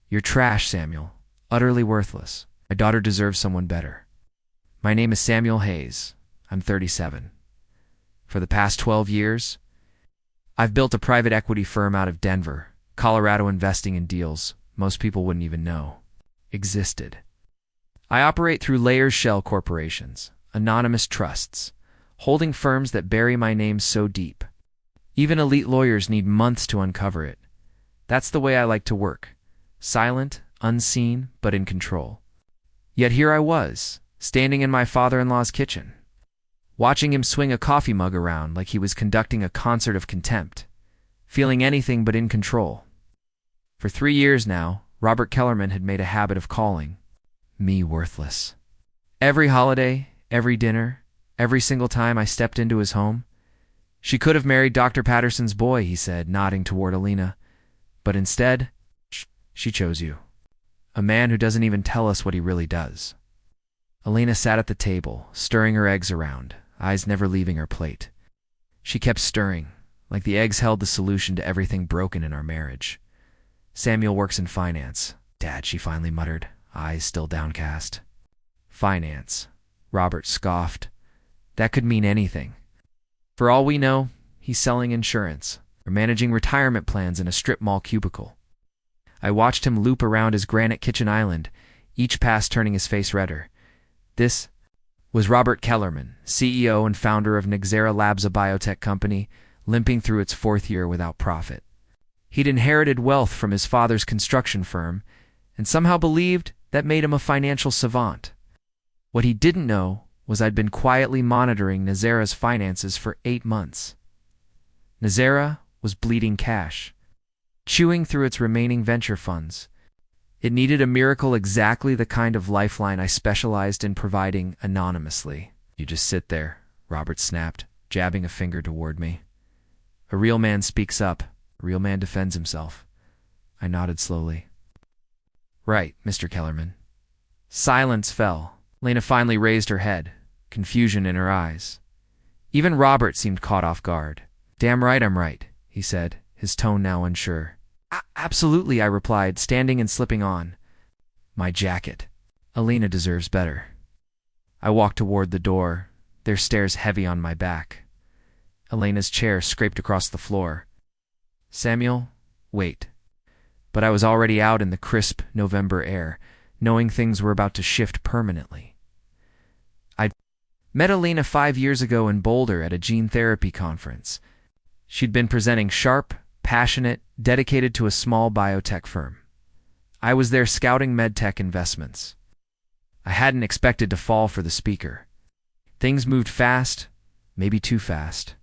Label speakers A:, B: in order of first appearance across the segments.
A: You're trash, Samuel. Utterly worthless. My daughter deserves someone better. My name is Samuel Hayes. I'm 37. For the past 12 years, I've built a private equity firm out of Denver, Colorado, investing in deals most people wouldn't even know existed. I operate through Layers Shell Corporations, anonymous trusts, holding firms that bury my name so deep. Even elite lawyers need months to uncover it. That's the way I like to work. Silent, unseen, but in control. Yet here I was, standing in my father-in-law's kitchen, watching him swing a coffee mug around like he was conducting a concert of contempt, feeling anything but in control. For 3 years now, Robert Kellerman had made a habit of calling me worthless. Every holiday, every dinner, every single time I stepped into his home. She could have married Dr. Patterson's boy, he said, nodding toward Alina. But instead, she chose you. A man who doesn't even tell us what he really does. Alina sat at the table, stirring her eggs around, eyes never leaving her plate. She kept stirring, like the eggs held the solution to everything broken in our marriage. Samuel works in finance, Dad, she finally muttered, eyes still downcast. Finance, Robert scoffed. That could mean anything. For all we know, he's selling insurance or managing retirement plans in a strip mall cubicle. I watched him loop around his granite kitchen island, each pass turning his face redder. This was Robert Kellerman, CEO and founder of Nxera Labs, a biotech company, limping through its 4th year without profit. He'd inherited wealth from his father's construction firm and somehow believed that made him a financial savant. What he didn't know was I'd been quietly monitoring Nxera's finances for 8 months. Nxera was bleeding cash, chewing through its remaining venture funds. It needed a miracle, exactly the kind of lifeline I specialized in providing anonymously. You just sit there, Robert snapped, jabbing a finger toward me. A real man speaks up. A real man defends himself. I nodded slowly. Right, Mr. Kellerman. Silence fell. Lena finally raised her head, confusion in her eyes. Even Robert seemed caught off guard. Damn right I'm right, he said, his tone now unsure. Absolutely, I replied, standing and slipping on my jacket. Alina deserves better. I walked toward the door, their stares heavy on my back. Elena's chair scraped across the floor. Samuel, wait. But I was already out in the crisp November air, knowing things were about to shift permanently. I'd met Alina 5 years ago in Boulder at a gene therapy conference. She'd been presenting sharp, passionate, dedicated to a small biotech firm. I was there scouting medtech investments. I hadn't expected to fall for the speaker. Things moved fast, maybe too fast.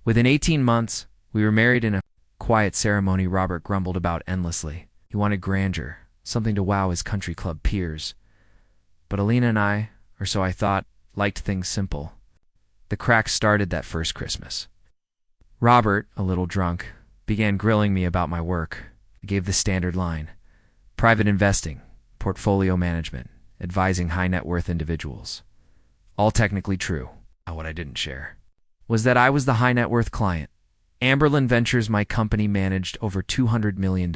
A: Within 18 months, we were married in a quiet ceremony Robert grumbled about endlessly. He wanted grandeur, something to wow his country club peers. But Alina and I, or so I thought, liked things simple. The cracks started that first Christmas. Robert, a little drunk, began grilling me about my work. I gave the standard line. Private investing, portfolio management, advising high-net-worth individuals. All technically true. What I didn't share was that I was the high-net-worth client. Amberlin Ventures, my company, managed over $200 million.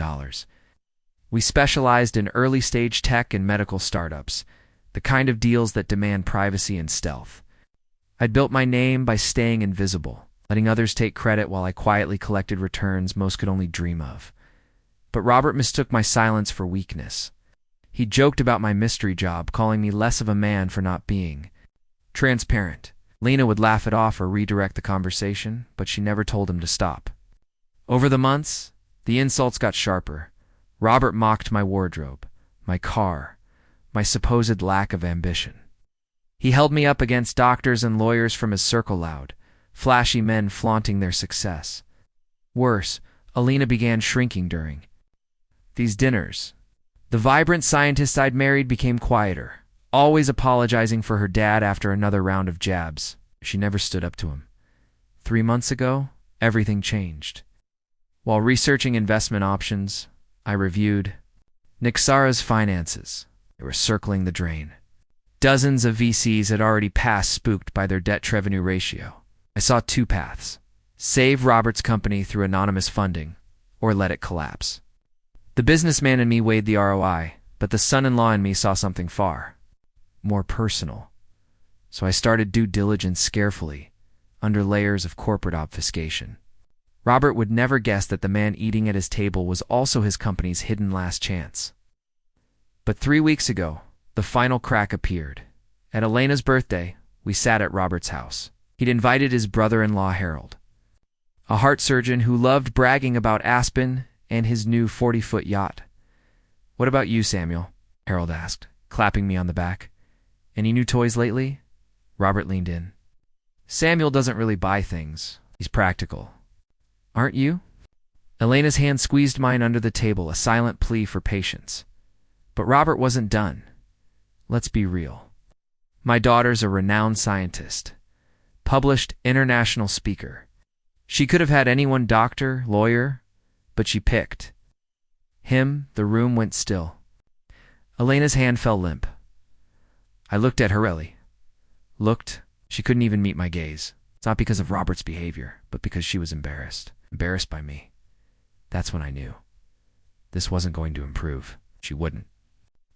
A: We specialized in early-stage tech and medical startups, the kind of deals that demand privacy and stealth. I'd built my name by staying invisible, letting others take credit while I quietly collected returns most could only dream of. But Robert mistook my silence for weakness. He joked about my mystery job, calling me less of a man for not being transparent. Lena would laugh it off or redirect the conversation, but she never told him to stop. Over the months, the insults got sharper. Robert mocked my wardrobe, my car, my supposed lack of ambition. He held me up against doctors and lawyers from his circle loud, flashy men flaunting their success. Worse, Alina began shrinking during these dinners. The vibrant scientist I'd married became quieter, always apologizing for her dad after another round of jabs. She never stood up to him. 3 months ago, everything changed. While researching investment options, I reviewed Nxera's finances. They were circling the drain. Dozens of VCs had already passed, spooked by their debt-to-revenue ratio. I saw 2 paths: save Robert's company through anonymous funding, or let it collapse. The businessman in me weighed the ROI, but the son-in-law in me saw something far more personal. So I started due diligence carefully, under layers of corporate obfuscation. Robert would never guess that the man eating at his table was also his company's hidden last chance. But 3 weeks ago, the final crack appeared. At Elena's birthday, we sat at Robert's house. He'd invited his brother-in-law Harold, a heart surgeon who loved bragging about Aspen and his new 40-foot yacht. "What about you, Samuel?" Harold asked, clapping me on the back. "Any new toys lately?" Robert leaned in. "Samuel doesn't really buy things. He's practical. Aren't you?" Elena's hand squeezed mine under the table, a silent plea for patience. But Robert wasn't done. "Let's be real. My daughter's a renowned scientist, published international speaker. She could have had anyone, doctor, lawyer, but she picked him." The room went still. Elena's hand fell limp. I looked at her. She couldn't even meet my gaze. It's not because of Robert's behavior, but because she was embarrassed. Embarrassed by me. That's when I knew. This wasn't going to improve. She wouldn't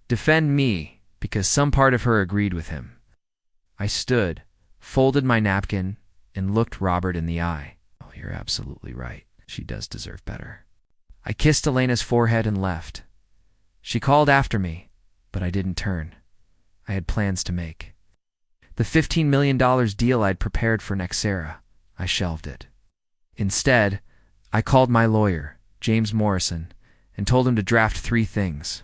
A: defend me because some part of her agreed with him. I stood, folded my napkin, and looked Robert in the eye. "Oh, you're absolutely right. She does deserve better." I kissed Elena's forehead and left. She called after me, but I didn't turn. I had plans to make. The $15 million deal I'd prepared for Nexera, I shelved it. Instead, I called my lawyer, James Morrison, and told him to draft 3 things: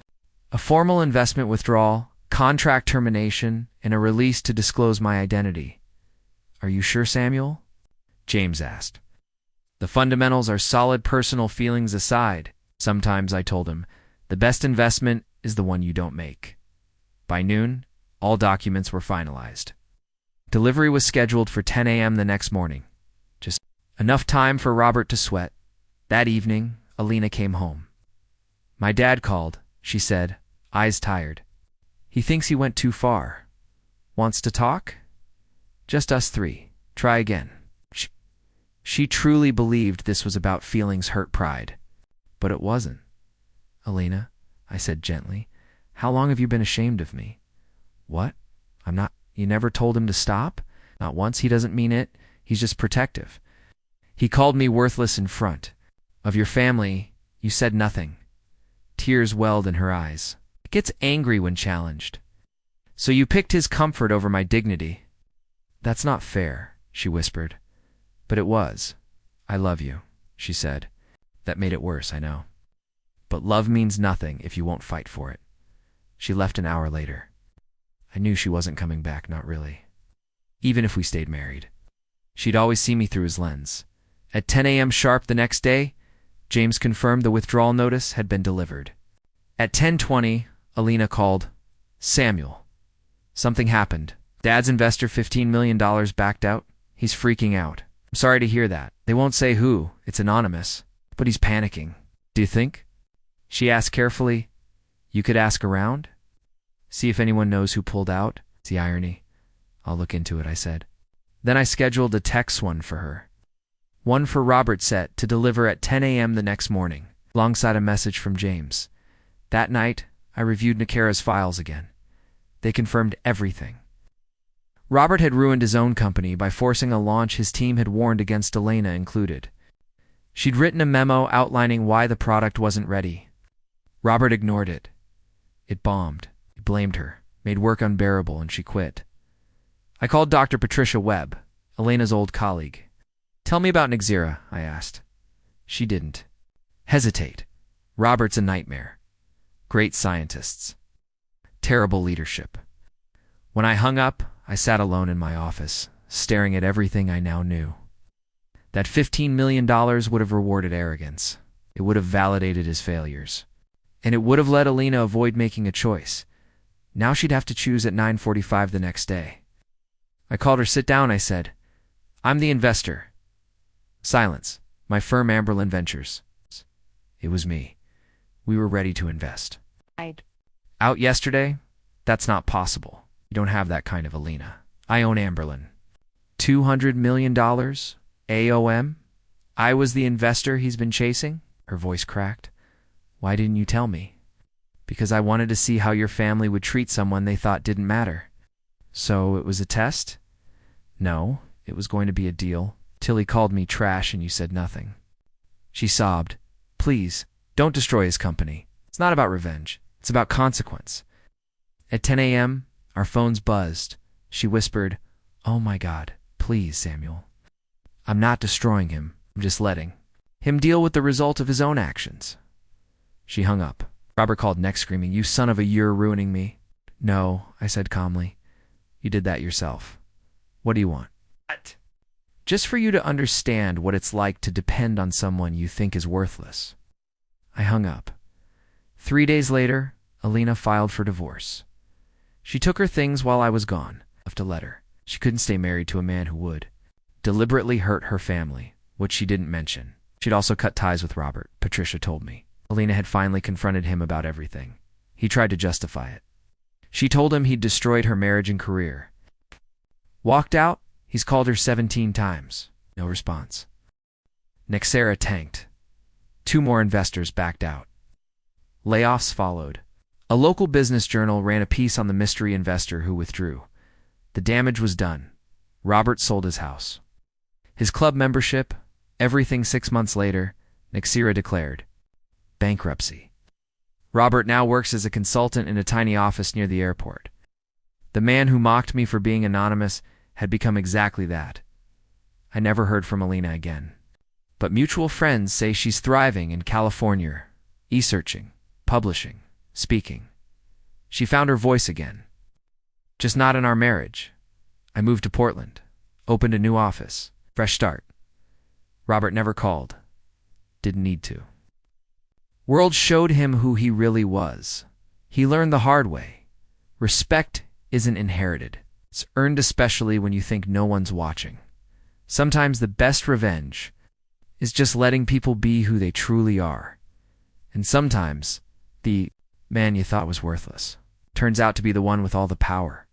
A: a formal investment withdrawal, contract termination, and a release to disclose my identity. "Are you sure, Samuel?" James asked. "The fundamentals are solid. Personal feelings aside." "Sometimes," I told him, "the best investment is the one you don't make." By noon, all documents were finalized. Delivery was scheduled for 10 a.m. the next morning. Just enough time for Robert to sweat. That evening, Elena came home. "My dad called," she said, eyes tired. "He thinks he went too far. Wants to talk? Just us 3. Try again." She truly believed this was about feelings hurt pride. But it wasn't. "Elena," I said gently, "how long have you been ashamed of me?" "What? I'm not. You never told him to stop?" "Not once. He doesn't mean it. He's just protective. He called me worthless in front of your family. You said nothing." Tears welled in her eyes. It gets angry when challenged. "So you picked his comfort over my dignity." "That's not fair," she whispered. "But it was." "I love you," she said. That made it worse, I know. But love means nothing if you won't fight for it. She left an hour later. I knew she wasn't coming back, not really. Even if we stayed married. She'd always see me through his lens. At 10 a.m. sharp the next day, James confirmed the withdrawal notice had been delivered. At 10:20, Elena called. "Samuel, something happened. Dad's investor $15 million backed out. He's freaking out." "I'm sorry to hear that. They won't say who. It's anonymous. But he's panicking." "Do you think?" She asked carefully. "You could ask around? See if anyone knows who pulled out?" "It's the irony." "I'll look into it," I said. Then I scheduled a text one for her. One for Robert set to deliver at 10 a.m. the next morning, alongside a message from James. That night, I reviewed Nexera's files again. They confirmed everything. Robert had ruined his own company by forcing a launch his team had warned against, Elena included. She'd written a memo outlining why the product wasn't ready. Robert ignored it. It bombed. He blamed her, made work unbearable, and she quit. I called Dr. Patricia Webb, Elena's old colleague. "Tell me about Nexera," I asked. She didn't hesitate. Robert's a nightmare. Great scientists. Terrible leadership. When I hung up, I sat alone in my office, staring at everything I now knew. That $15 million would have rewarded arrogance. It would have validated his failures. And it would have let Elena avoid making a choice. Now she'd have to choose at 9:45 the next day. I called her. "Sit down," I said. "I'm the investor." Silence. "My firm, Amberlin Ventures." It was me. We were ready to invest. "Out yesterday? That's not possible. You don't have that kind of Elena. I own Amberlin. $200 million? AOM? I was the investor he's been chasing?" Her voice cracked. Why didn't you tell me? Because I wanted to see how your family would treat someone they thought didn't matter. So it was a test? No, it was going to be a deal. Till he called me trash and you said nothing. She sobbed. Please, don't destroy his company. It's not about revenge. It's about consequence. At 10 a.m., our phones buzzed. She whispered, Oh my God, please, Samuel. I'm not destroying him. I'm just letting him deal with the result of his own actions. She hung up. Robert called next, screaming, You son of a, you're ruining me. No, I said calmly. You did that yourself. What do you want? What? Just for you to understand what it's like to depend on someone you think is worthless. I hung up. 3 days later, Alina filed for divorce. She took her things while I was gone. Left a letter. She couldn't stay married to a man who would deliberately hurt her family, which she didn't mention. She'd also cut ties with Robert, Patricia told me. Alina had finally confronted him about everything. He tried to justify it. She told him he'd destroyed her marriage and career. Walked out, he's called her 17 times. No response. Nexera tanked. 2 more investors backed out. Layoffs followed. A local business journal ran a piece on the mystery investor who withdrew. The damage was done. Robert sold his house. His club membership, everything. 6 months later, Nexera declared bankruptcy. Robert now works as a consultant in a tiny office near the airport. The man who mocked me for being anonymous had become exactly that. I never heard from Alina again. But mutual friends say she's thriving in California, e-searching, publishing, speaking. She found her voice again. Just not in our marriage. I moved to Portland, opened a new office, fresh start. Robert never called. Didn't need to. World showed him who he really was. He learned the hard way. Respect isn't inherited. It's earned, especially when you think no one's watching. Sometimes the best revenge is just letting people be who they truly are. And sometimes the man you thought was worthless turns out to be the one with all the power.